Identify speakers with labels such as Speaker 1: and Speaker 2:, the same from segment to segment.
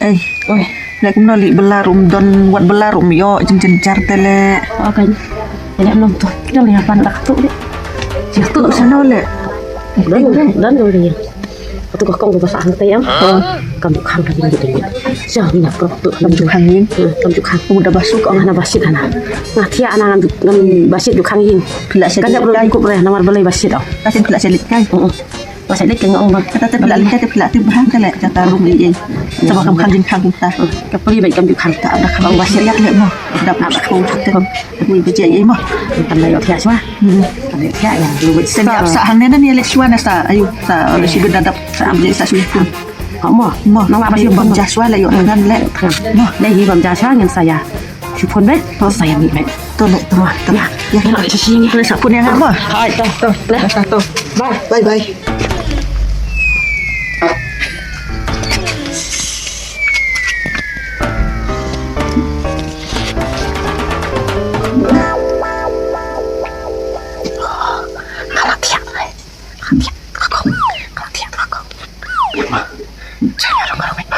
Speaker 1: Eh,
Speaker 2: Oi,
Speaker 1: lek menoli belarum don buat belarum yo jenjar tele.
Speaker 2: kan. Jadi belum tuh. Kita lihat pandak tuh deh.
Speaker 1: Itu sana le.
Speaker 2: Dan rồi thì tôi có công của xã hàng tây em cầm chục hàng là mình được giờ mình nhập tự
Speaker 1: Cầm chục hàng yin.
Speaker 2: cầm chục hàng
Speaker 1: Udah basuk
Speaker 2: kok nggak basit ana nah tia ana basit chục hàng yin
Speaker 1: Pila
Speaker 2: kan
Speaker 1: saya
Speaker 2: ya belum cukup deh nomor beli basit oh
Speaker 1: kasih pila saya kai.
Speaker 2: basit dek yang ngomong
Speaker 1: Kata pila lihat pila tu bahang tele kata rum ini. Sama kam khang jin khang ta.
Speaker 2: cái beli baik cầm chục hàng tak ada
Speaker 1: Bang
Speaker 2: kalau
Speaker 1: basit
Speaker 2: basit
Speaker 1: yak le mo. Dapat aku tu. Aku beje ye mo.
Speaker 2: kan layo tia cuma kan layo tia yang belum basit
Speaker 1: Setiap sa hang nena ni lek suana sa ayu sa oleh si bedadap sa amje sa suih pun.
Speaker 2: kamu
Speaker 1: Mo
Speaker 2: nama apa sih
Speaker 1: bang jaswa la yo ngan le.
Speaker 2: Noh, lagi bang jasa yang saya Cupon baik, saya mi baik.
Speaker 1: Tu le tu.
Speaker 2: Ya, ya, nak sisi ni.
Speaker 1: Tu le sa pun yang mo.
Speaker 2: Hai, tu,
Speaker 1: Tu.
Speaker 2: Bye.
Speaker 1: Bye bye.
Speaker 2: Kalau tiap, kalau tiap aku. Saya orang baik.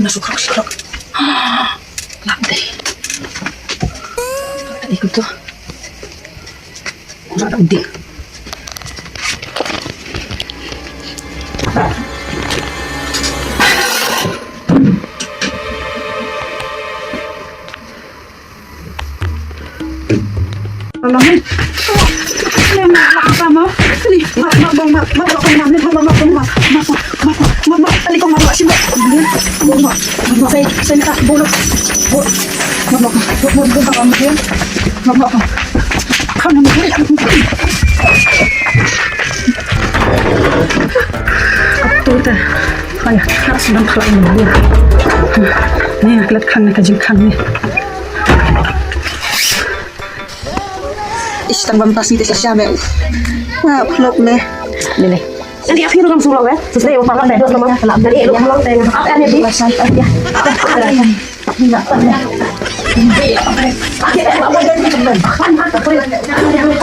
Speaker 1: Masuk kerok. Lantai. Ikut tuh. Kurang udik. Alamin. Apa mau? Ini, mak tadi kau mau sih, Mbak. Saya minta bolok. Bolok kamu dia. Bolok. Kau nama dia. Apa itu? Kayak harus sedang kalau ini dia. Nih, lihat kan kajim kan nih. Tambah tas itu siapa? Nah, peluk nih.
Speaker 2: Ini. Nanti akhir kamu suruh ya. Sesuai yang paling bagus sama dari yang long teng. Apa ini di?
Speaker 1: Santai ya. Enggak pernah. Ini apa? Pakai apa jadi teman? Kan apa? Yang